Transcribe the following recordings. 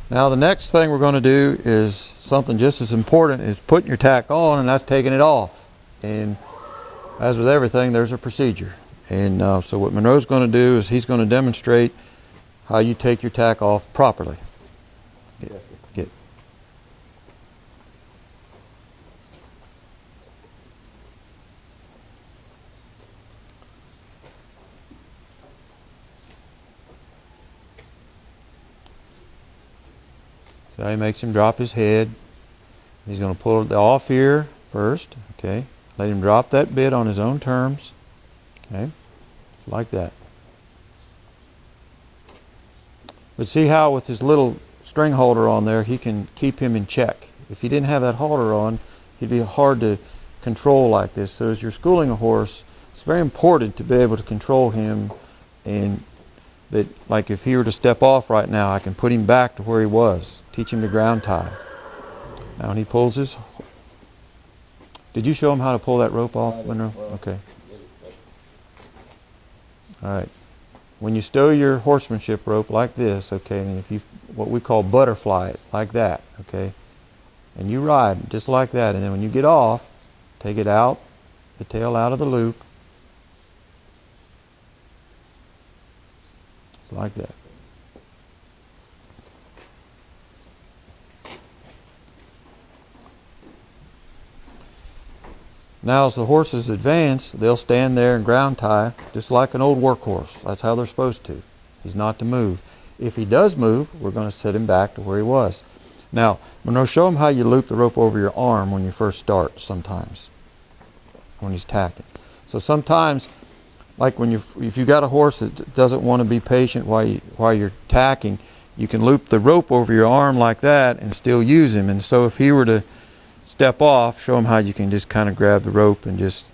Now the next thing we're going to do is something just as important as putting your tack on, and that's taking it off. And as with everything, there's a procedure. And so what Monroe's going to do is he's going to demonstrate how you take your tack off properly. Get. So he makes him drop his head. He's going to pull it off here first. Okay. Let him drop that bit on his own terms. Okay. Like that. But see how with his little string holder on there, he can keep him in check. If he didn't have that holder on, he'd be hard to control like this. So as you're schooling a horse, it's very important to be able to control him, and that, like if he were to step off right now, I can put him back to where he was. Teach him to ground tie. Now when he pulls his... Did you show him how to pull that rope off, Monroe? Okay. All right. When you stow your horsemanship rope like this, okay, and if you, what we call butterfly it, like that, okay, and you ride just like that, and then when you get off, take it out, the tail out of the loop, like that. Now as the horses advance, they'll stand there and ground tie just like an old workhorse. That's how they're supposed to. He's not to move. If he does move, we're going to set him back to where he was. Now, I'm going to show him how you loop the rope over your arm when you first start sometimes, when he's tacking. So sometimes, like when if you got a horse that doesn't want to be patient while you're tacking, you can loop the rope over your arm like that and still use him. And so if he were to step off, show him how you can just kind of grab the rope and just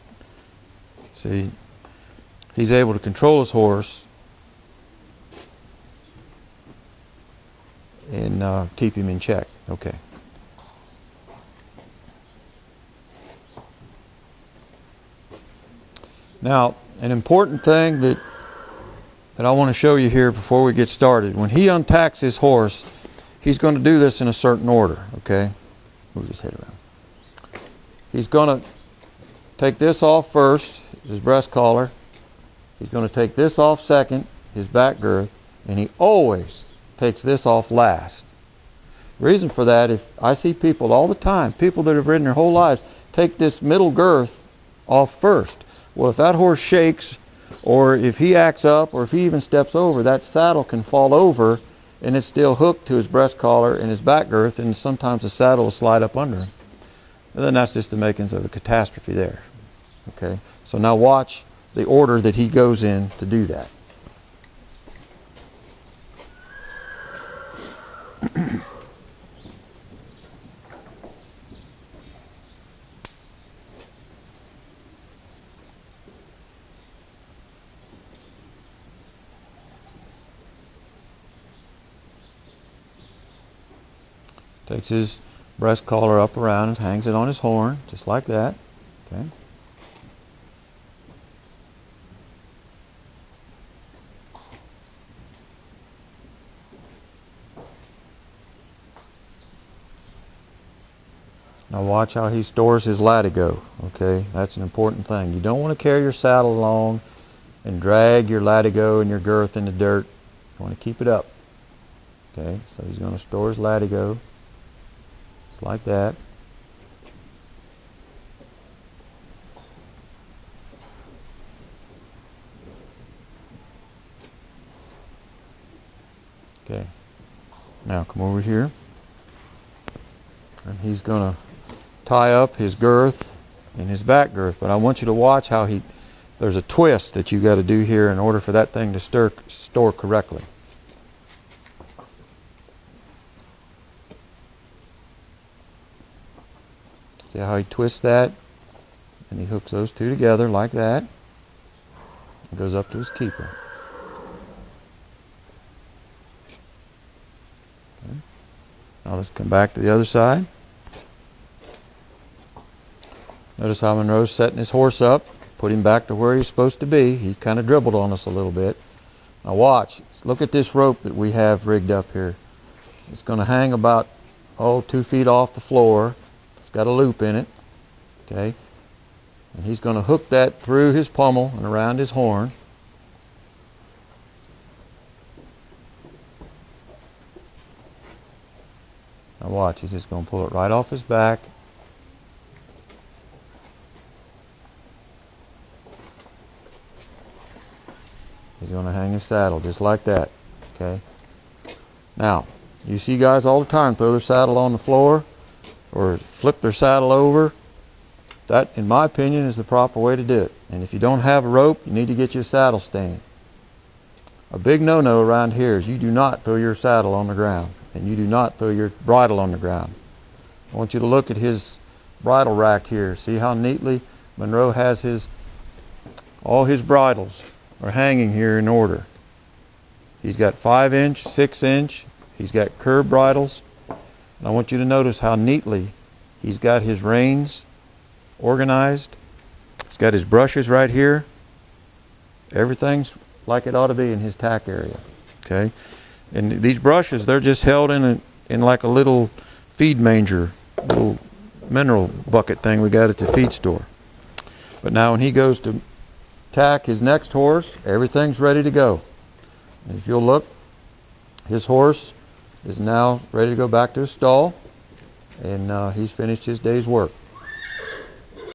see. He's able to control his horse and keep him in check. Okay. Now, an important thing that I want to show you here before we get started. When he untacks his horse, he's going to do this in a certain order. Okay. Move his head around. He's going to take this off first, his breast collar. He's going to take this off second, his back girth, and he always takes this off last. Reason for that, if I see people all the time, people that have ridden their whole lives, take this middle girth off first. Well, if that horse shakes, or if he acts up, or if he even steps over, that saddle can fall over, and it's still hooked to his breast collar and his back girth, and sometimes the saddle will slide up under him. And then that's just the makings of a catastrophe there. Okay, so now watch the order that he goes in to do that. Takes his breast collar up around and hangs it on his horn, just like that. Okay. Now watch how he stores his latigo. Okay, that's an important thing. You don't want to carry your saddle along and drag your latigo and your girth in the dirt. You want to keep it up. Okay, so he's going to store his latigo. Just like that. Okay. Now come over here. And he's going to tie up his girth and his back girth. But I want you to watch how there's a twist that you got to do here in order for that thing to store correctly. See how he twists that? And he hooks those two together like that. It goes up to his keeper. Okay. Now let's come back to the other side. Notice how Monroe's setting his horse up, put him back to where he's supposed to be. He kind of dribbled on us a little bit. Now watch. Look at this rope that we have rigged up here. It's going to hang about 2 feet off the floor. It's got a loop in it. Okay, and he's going to hook that through his pommel and around his horn. Now watch, he's just going to pull it right off his back. He's going to hang his saddle just like that. Okay. Now, you see guys all the time throw their saddle on the floor or flip their saddle over. That, in my opinion, is the proper way to do it. And if you don't have a rope, you need to get you a saddle stand. A big no-no around here is you do not throw your saddle on the ground, and you do not throw your bridle on the ground. I want you to look at his bridle rack here. See how neatly Monroe has all his bridles are hanging here in order. He's got 5-inch, 6-inch. He's got curved bridles. And I want you to notice how neatly he's got his reins organized. He's got his brushes right here. Everything's like it ought to be in his tack area. Okay, and these brushes, they're just held in like a little feed manger, little mineral bucket thing we got at the feed store. But now when he goes to tack his next horse, everything's ready to go. And if you'll look, his horse is now ready to go back to his stall, and he's finished his day's work.